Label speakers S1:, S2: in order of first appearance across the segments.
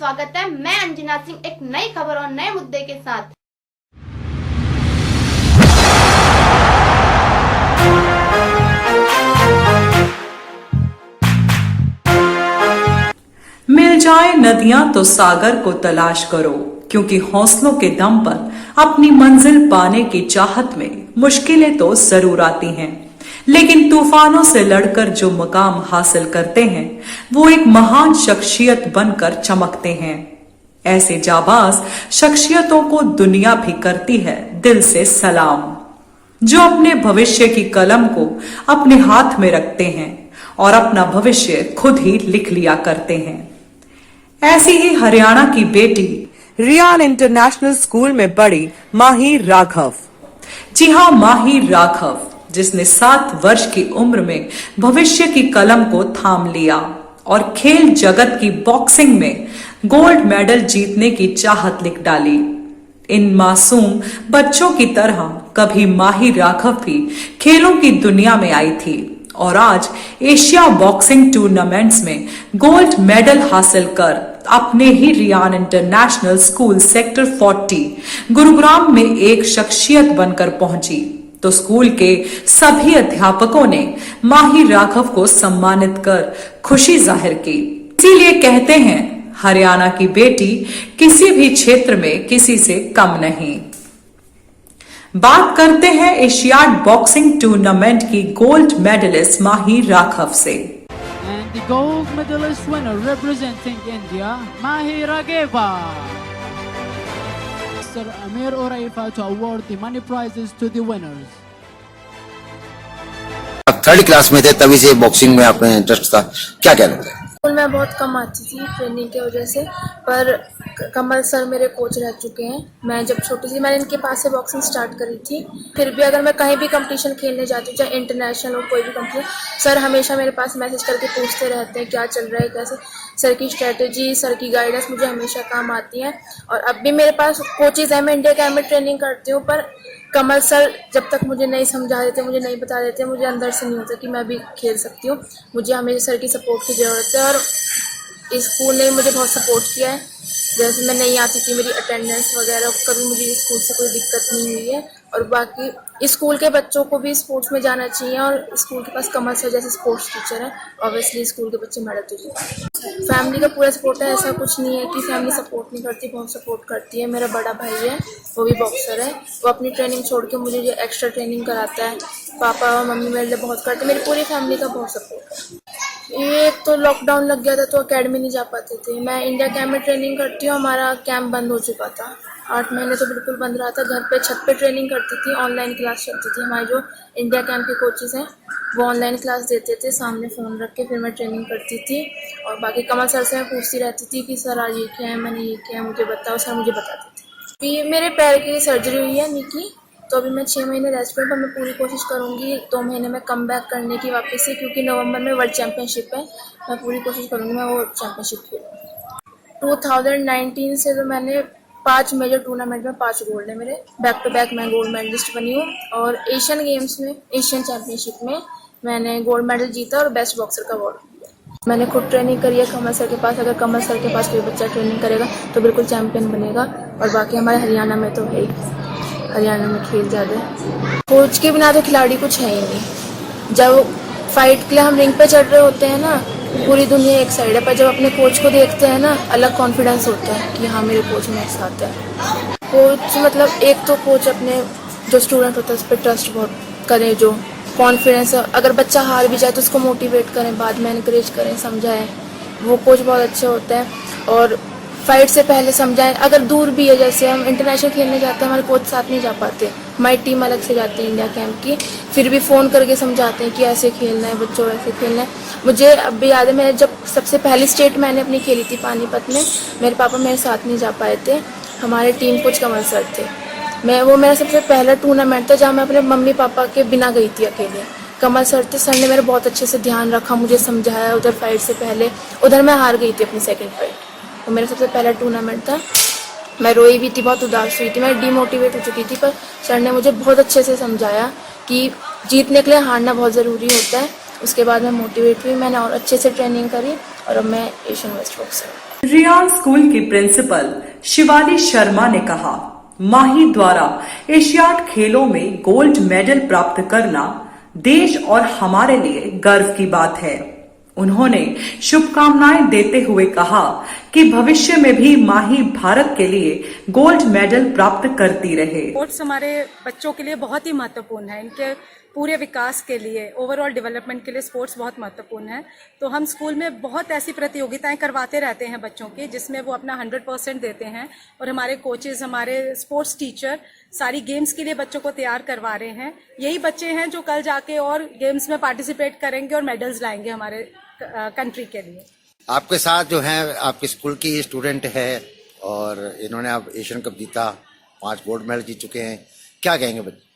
S1: स्वागत है। मैं अंजना सिंह एक नई खबर और नए मुद्दे के साथ।
S2: मिल जाए नदियां तो सागर को तलाश करो, क्योंकि हौसलों के दम पर अपनी मंजिल पाने की चाहत में मुश्किलें तो जरूर आती हैं, लेकिन तूफानों से लड़कर जो मुकाम हासिल करते हैं वो एक महान शख्सियत बनकर चमकते हैं। ऐसे जाबाज शख्सियतों को दुनिया भी करती है दिल से सलाम, जो अपने भविष्य की कलम को अपने हाथ में रखते हैं और अपना भविष्य खुद ही लिख लिया करते हैं। ऐसी ही हरियाणा की बेटी रियान इंटरनेशनल स्कूल में पढ़ी माही राघव। जी हाँ, माही राघव, जिसने 7 वर्ष की उम्र में भविष्य की कलम को थाम लिया और खेल जगत की बॉक्सिंग में गोल्ड मेडल जीतने की चाहत लिख डाली। इन मासूम बच्चों की तरह कभी माही राघव भी खेलों की दुनिया में आई थी और आज एशिया बॉक्सिंग टूर्नामेंट्स में गोल्ड मेडल हासिल कर अपने ही Ryan international school sector 40 Gurugram में एक शख्सियत बनकर पहुंची, तो स्कूल के सभी अध्यापकों ने माही राघव को सम्मानित कर खुशी जाहिर की। इसीलिए कहते हैं, हरियाणा की बेटी किसी भी क्षेत्र में किसी से कम नहीं। बात करते हैं एशियाड बॉक्सिंग टूर्नामेंट की गोल्ड मेडलिस्ट माही राघव से।
S3: And the gold medalist winner representing India, Mahi Ragheva. Mr. Amir Oraifa to award the money prizes to the winners.
S4: आप 3rd क्लास में थे तभी से बॉक्सिंग में आपने इंटरेस्ट था, क्या कहना है?
S5: स्कूल में बहुत कम आती थी ट्रेनिंग की वजह से, पर कमल सर मेरे कोच रह चुके हैं। मैं जब छोटी थी मैंने इनके पास से बॉक्सिंग स्टार्ट करी थी। फिर भी अगर मैं कहीं भी कंपटीशन खेलने जाती हूँ, चाहे इंटरनेशनल हो कोई भी कंपटीशन, सर हमेशा मेरे पास मैसेज करके पूछते रहते हैं क्या चल रहा है, कैसे। सर की स्ट्रेटेजी, सर की गाइडेंस मुझे हमेशा काम आती है। और अब भी मेरे पास कोचेज हैं, मैं इंडिया कैंप में ट्रेनिंग करती हूँ, पर कमल सर जब तक मुझे नहीं समझा देते, मुझे नहीं बता देते, मुझे अंदर से नहीं होता कि मैं भी खेल सकती हूँ। मुझे हमेशा सर की सपोर्ट की ज़रूरत है और इस स्कूल ने मुझे बहुत सपोर्ट किया है। जैसे मैं नहीं आती थी, मेरी अटेंडेंस वगैरह कभी मुझे स्कूल से कोई दिक्कत नहीं हुई है। और बाकी स्कूल के बच्चों को भी स्पोर्ट्स में जाना चाहिए और स्कूल के पास कमल सर जैसे स्पोर्ट्स टीचर है, ऑब्वियसली स्कूल के बच्चे मेडल तो जीते। फैमिली का पूरा सपोर्ट है, ऐसा कुछ नहीं है कि फैमिली सपोर्ट नहीं करती, बहुत सपोर्ट करती है। मेरा बड़ा भाई है, वो भी बॉक्सर है, वो अपनी ट्रेनिंग छोड़ के मुझे ये एक्स्ट्रा ट्रेनिंग कराता है। पापा और मम्मी मेरे लिए बहुत करते, मेरी पूरी फैमिली का बहुत सपोर्ट है। ये तो लॉकडाउन लग गया था तो अकेडमी नहीं जा पाते थे। मैं इंडिया कैंप में ट्रेनिंग करती हूँ, हमारा कैंप बंद हो चुका था, 8 महीने तो बिल्कुल बंद रहा था। घर पे छत पे ट्रेनिंग करती थी, ऑनलाइन क्लास चलती थी। हमारे जो इंडिया कैंप के कोचेस हैं वो ऑनलाइन क्लास देते थे, सामने फ़ोन रख के फिर मैं ट्रेनिंग करती थी। और बाकी कमल सर से मैं पूछती रहती थी कि सर आज ये क्या है, मैंने ये किया है, मुझे बताओ। सर मुझे बताते थे। ये मेरे पैर की सर्जरी हुई है नी की, तो अभी मैं 6 महीने रेस्ट पर, मैं पूरी कोशिश करूँगी 2 महीने में कम बैक करने की वापस से, क्योंकि नवंबर में वर्ल्ड चैम्पियनशिप है। मैं पूरी कोशिश करूँगी मैं वो चैम्पियनशिप खेलूँ। 2019 से तो मैंने 5 मेजर टूर्नामेंट में 5 गोल्ड है मेरे, बैक टू बैक मैं गोल्ड मेडलिस्ट बनी हूँ। और एशियन गेम्स में, एशियन चैम्पियनशिप में मैंने गोल्ड मेडल जीता और बेस्ट बॉक्सर का अवार्ड दिया। मैंने खुद ट्रेनिंग करी है कमल सर के पास। अगर कमल सर के पास कोई बच्चा ट्रेनिंग करेगा तो बिल्कुल चैम्पियन बनेगा। और बाकी हमारे हरियाणा में तो है ही, हरियाणा में खेल ज़्यादा है। कोच के बिना तो खिलाड़ी कुछ है ही नहीं। जब फाइट के लिए हम रिंग पे चढ़ रहे होते हैं ना, पूरी दुनिया एक साइड है, पर जब अपने कोच को देखते हैं ना, अलग कॉन्फिडेंस होता है कि हाँ मेरे कोच मेरे साथ है। कोच मतलब एक तो कोच अपने जो स्टूडेंट होता है उस पर ट्रस्ट बहुत करें, जो कॉन्फिडेंस, अगर बच्चा हार भी जाए तो उसको मोटिवेट करें, बाद में इनकरेज करें, समझाएं, वो कोच बहुत अच्छे होते हैं। और फाइट से पहले समझाएं, अगर दूर भी है, जैसे हम इंटरनेशनल खेलने जाते हैं, हमारे कोच साथ नहीं जा पाते, हमारी टीम अलग से जाती है इंडिया कैंप की, फिर भी फ़ोन करके समझाते हैं कि ऐसे खेलना है बच्चों, ऐसे खेलना है। मुझे अब भी याद है, मैं जब सबसे पहली स्टेट मैंने अपनी खेली थी पानीपत में, मेरे पापा मेरे साथ नहीं जा पाए थे, हमारे टीम कोच कमल सर थे। वो मेरा सबसे पहला टूर्नामेंट था जहाँ मैं अपने मम्मी पापा के बिना गई थी अकेले। कमल सर थे, सर ने मेरा बहुत अच्छे से ध्यान रखा, मुझे समझाया। उधर फाइट से पहले उधर मैं हार गई थी अपनी सेकंड फाइट, तो मेरा सबसे पहला टूर्नामेंट था। मैं रोई भी थी, बहुत उदास हुई थी, मैं डीमोटिवेट हो चुकी थी, पर सर ने मुझे बहुत अच्छे से समझाया कि जीतने के लिए हारना बहुत ज़रूरी होता है। उसके बाद मैं मोटिवेट हुई, मैंने और अच्छे से ट्रेनिंग करी और अब मैं एशियन बेस्ट बॉक्सर हूँ।
S2: रियान स्कूल की प्रिंसिपल शिवाली शर्मा ने कहा, माही द्वारा एशियाड खेलों में गोल्ड मेडल प्राप्त करना देश और हमारे लिए गर्व की बात है। उन्होंने शुभकामनाएं देते हुए कहा कि भविष्य में भी माही भारत के लिए गोल्ड मेडल प्राप्त करती रहे।
S6: स्पोर्ट्स हमारे बच्चों के लिए बहुत ही महत्वपूर्ण है, इनके पूरे विकास के लिए, ओवरऑल डेवलपमेंट के लिए स्पोर्ट्स बहुत महत्वपूर्ण है। तो हम स्कूल में बहुत ऐसी प्रतियोगिताएं करवाते रहते हैं बच्चों की, जिसमें वो अपना 100% देते हैं और हमारे कोचेज, हमारे स्पोर्ट्स टीचर सारी गेम्स के लिए बच्चों को तैयार करवा रहे हैं। यही बच्चे हैं जो कल जाके और गेम्स में पार्टिसिपेट करेंगे और मेडल्स लाएंगे हमारे कंट्री के लिए।
S4: आपके साथ जो है आपके स्कूल की स्टूडेंट है और इन्होंने अब एशियन कप जीता, 5 गोल्ड मेडल जीत चुके हैं, क्या कहेंगे बच्चे?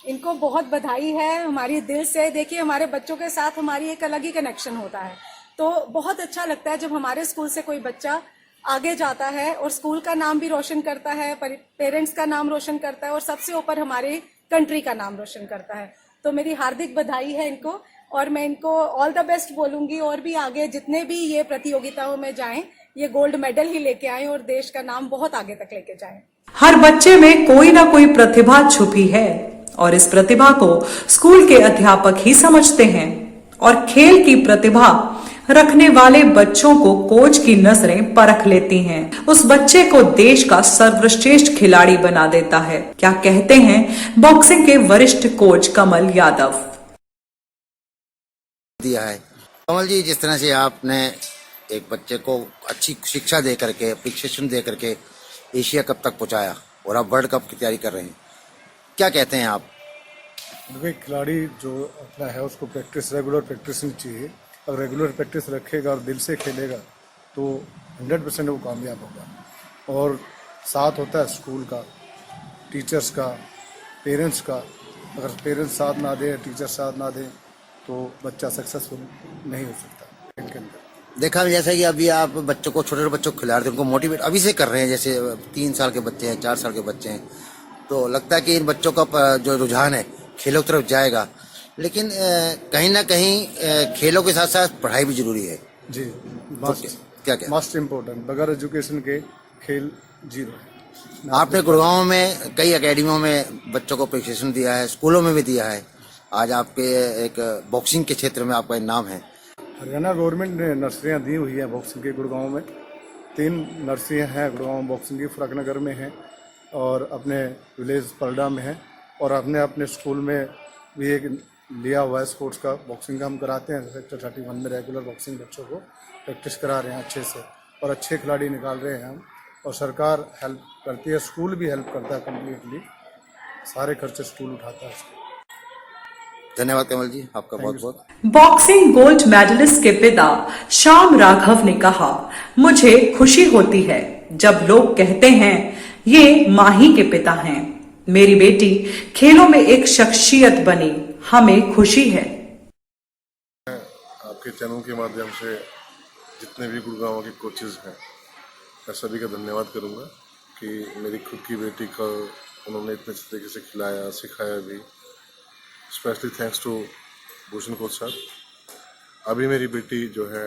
S6: इनको बहुत बधाई है हमारी दिल से। देखिए, हमारे बच्चों के साथ हमारी एक अलग ही कनेक्शन होता है, तो बहुत अच्छा लगता है जब हमारे स्कूल से कोई बच्चा आगे जाता है और स्कूल का नाम भी रोशन करता है, पेरेंट्स का नाम रोशन करता है और सबसे ऊपर हमारी कंट्री का नाम रोशन करता है। तो मेरी हार्दिक बधाई है इनको और मैं इनको ऑल द बेस्ट बोलूंगी और भी आगे जितने भी ये प्रतियोगिताओं में जाएं, ये गोल्ड मेडल ही लेके आएं और देश का नाम बहुत आगे तक लेके जाएं।
S2: हर बच्चे में कोई ना कोई प्रतिभा छुपी है और इस प्रतिभा को स्कूल के अध्यापक ही समझते हैं और खेल की प्रतिभा रखने वाले बच्चों को कोच की नजरें परख लेती हैं। उस बच्चे को देश का सर्वश्रेष्ठ खिलाड़ी बना देता है। क्या कहते हैं बॉक्सिंग के वरिष्ठ कोच कमल यादव।
S4: दिया है कमल जी, जिस तरह से आपने एक बच्चे को अच्छी शिक्षा दे करके, प्रशिक्षण दे करके एशिया कप तक पहुंचाया और आप वर्ल्ड कप की तैयारी कर रहे हैं, क्या कहते हैं आप?
S7: देखिए, खिलाड़ी जो अपना है उसको प्रैक्टिस, रेगुलर प्रैक्टिस नहीं चाहिए। अगर रेगुलर प्रैक्टिस रखेगा और दिल से खेलेगा तो 100% वो कामयाब होगा। और साथ होता है स्कूल का, टीचर्स का, पेरेंट्स का। अगर पेरेंट्स साथ ना दें, टीचर साथ ना दें तो बच्चा सक्सेसफुल नहीं हो सकता इनके अंदर।
S4: देखा जैसा कि अभी आप बच्चों को, छोटे छोटे बच्चों को खिला रहे थे, उनको मोटिवेट अभी से कर रहे हैं, जैसे 3 साल के बच्चे हैं, 4 साल के बच्चे हैं, तो लगता है कि इन बच्चों का जो रुझान है खेलों की तरफ जाएगा। लेकिन कहीं ना कहीं खेलों के साथ साथ पढ़ाई भी जरूरी है
S7: जी।
S4: क्या क्या
S7: मस्ट इम्पोर्टेंट, बगैर एजुकेशन के खेल जीरो है।
S4: आपने गुड़गांव में कई एकेडमियों में बच्चों को प्रशिक्षण दिया है, स्कूलों में भी दिया है, आज आपके एक बॉक्सिंग के क्षेत्र में आपका नाम है।
S7: हरियाणा गवर्नमेंट ने नर्सरियाँ दी हुई हैं बॉक्सिंग के। गुड़गांव में 3 नर्सरियाँ हैं गुड़गांव बॉक्सिंग की, फरकनगर में हैं और अपने विलेज परडा में है। और अपने अपने स्कूल में भी एक लिया हुआ है स्पोर्ट्स का, बॉक्सिंग का हम कराते हैं। सेक्टर 31 में रेगुलर बॉक्सिंग बच्चों को प्रैक्टिस करा रहे हैं अच्छे से और अच्छे खिलाड़ी निकाल रहे हैं हम। और सरकार हेल्प करती है, स्कूल भी हेल्प करता है कम्प्लीटली, सारे खर्चे स्कूल उठाता है।
S4: धन्यवाद कमल जी, आपका बहुत बहुत।
S2: बॉक्सिंग गोल्ड मेडलिस्ट के पिता श्याम राघव ने कहा, मुझे खुशी होती है जब लोग कहते हैं ये माही के पिता हैं। मेरी बेटी खेलों में एक शख्सियत बनी, हमें खुशी है।
S8: आपके चैनल के माध्यम से जितने भी गुड़गांव के कोचेज हैं, मैं सभी का धन्यवाद करूंगा कि मेरी खुद की बेटी को उन्होंने इतने तरीके से खिलाया, सिखाया भी। Specially thanks to Bhushan coach साहब। अभी मेरी बेटी जो है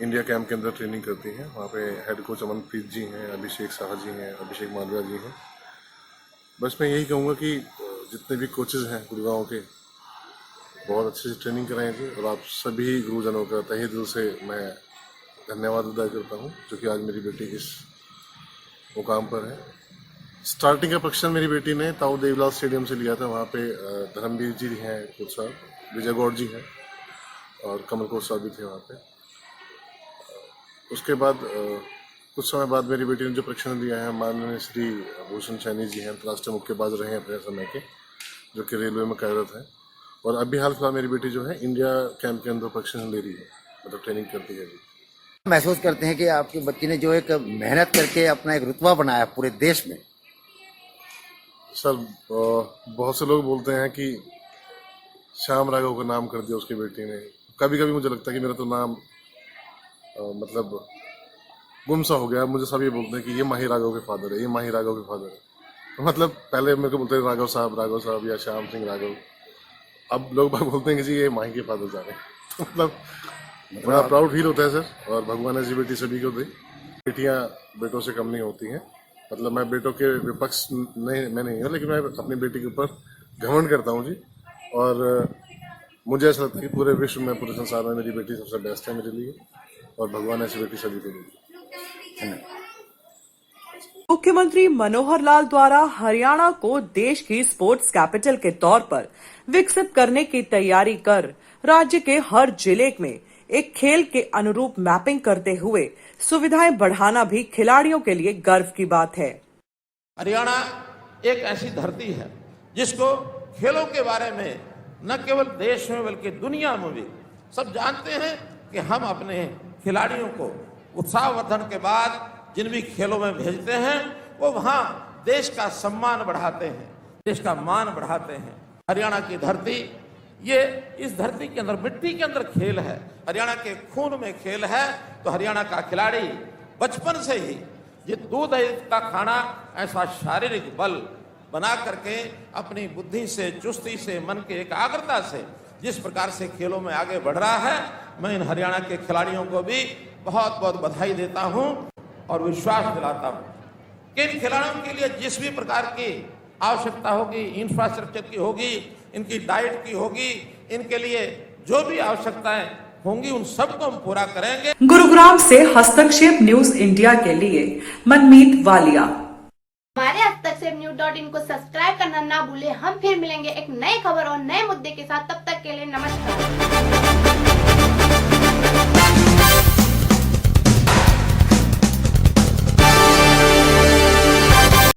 S8: इंडिया कैंप के अंदर ट्रेनिंग करती है, वहाँ पे हेड कोच अमनप्रीत जी हैं, अभिषेक शाह जी हैं, अभिषेक मालविया जी हैं। बस मैं यही कहूँगा कि जितने भी कोचेज हैं गुड़गांव के, बहुत अच्छे से ट्रेनिंग कराएं जी। और आप सभी गुरुजनों का तहे दिल से मैं धन्यवाद अदा करता हूँ, जो कि आज मेरी बेटी इस मुकाम पर है। स्टार्टिंग का प्रशिक्षण मेरी बेटी ने ताऊ देवीलाल स्टेडियम से लिया था। वहाँ पे धर्मवीर जी हैं कोच साहब, विजय गौड़ जी हैं और कमल कोच साहब भी थे वहाँ पे। उसके बाद कुछ समय बाद मेरी बेटी ने जो प्रशिक्षण दिया है, माननीय श्री भूषण सैनी जी हैं, अंतर्राष्ट्रीय मुक्केबाज रहे हैं अपने समय के, जो कि रेलवे में कार्यरत हैं। और अभी हाल फिलहाल मेरी बेटी जो है इंडिया कैंप के अंदर प्रशिक्षण ले रही है, मतलब ट्रेनिंग करती है जी।
S4: महसूस करते हैं कि आपकी बच्ची ने जो एक मेहनत करके अपना एक रुतबा बनाया पूरे देश में।
S8: सर, बहुत से लोग बोलते हैं कि श्याम राघव का नाम कर दिया उसकी बेटी ने। कभी कभी मुझे लगता है कि मेरा तो नाम मतलब गुम सा हो गया। मुझे सब ये बोलते हैं कि ये माही राघव के फादर है, ये माही राघव के फादर है। तो मतलब पहले मेरे को बोलते हैं राघव साहब या श्याम सिंह राघव। अब लोग बोलते हैं कि जी ये माही के फादर जा रहे हैं। तो मतलब बड़ा प्राउड फील होता है सर, और भगवान ऐसी बेटी सभी को दे। बेटियां बेटों से कम नहीं होती हैं, मतलब मैं बेटों के विपक्ष मैं नहीं हूँ, लेकिन मैं अपनी बेटी के ऊपर घमंड करता हूँ जी। और मुझे ऐसा लगता है कि पूरे विश्व में, पूरे संसार में मेरी बेटी सबसे बेस्ट है मेरे लिए, और भगवान ऐसी बेटी सभी को दे। धन्यवाद।
S2: मुख्यमंत्री मनोहर लाल द्वारा हरियाणा को देश की स्पोर्ट्स कैपिटल के तौर पर विकसित करने की तैयारी कर राज्य के हर जिले में एक खेल के अनुरूप मैपिंग करते हुए सुविधाएं बढ़ाना भी खिलाड़ियों के लिए गर्व की बात है।
S9: हरियाणा एक ऐसी धरती है जिसको खेलों के बारे में न केवल देश में बल्कि दुनिया में भी सब जानते हैं कि हम अपने खिलाड़ियों को उत्साहवर्धन के बाद जिन भी खेलों में भेजते हैं वो वहाँ देश का सम्मान बढ़ाते हैं, देश का मान बढ़ाते हैं। हरियाणा की धरती, ये इस धरती के अंदर, मिट्टी के अंदर खेल है, हरियाणा के खून में खेल है। तो हरियाणा का खिलाड़ी बचपन से ही ये दूध का खाना ऐसा शारीरिक बल बना करके अपनी बुद्धि से, चुस्ती से, मन के एकाग्रता से जिस प्रकार से खेलों में आगे बढ़ रहा है, मैं इन हरियाणा के खिलाड़ियों को भी बहुत बहुत बधाई देता हूं और विश्वास दिलाता हूं कि इन खिलाड़ियों के लिए जिस भी प्रकार की आवश्यकता होगी, इंफ्रास्ट्रक्चर की होगी, इनकी डाइट की होगी, इनके लिए जो भी आवश्यकताएं होंगी उन सबको हम पूरा करेंगे।
S2: गुरुग्राम से हस्तक्षेप न्यूज इंडिया के लिए मनमीत वालिया।
S1: हमारे हस्तक्षेप.in को सब्सक्राइब करना ना भूले। हम फिर मिलेंगे एक नई खबर और नए मुद्दे के साथ। तब तक के लिए नमस्कार।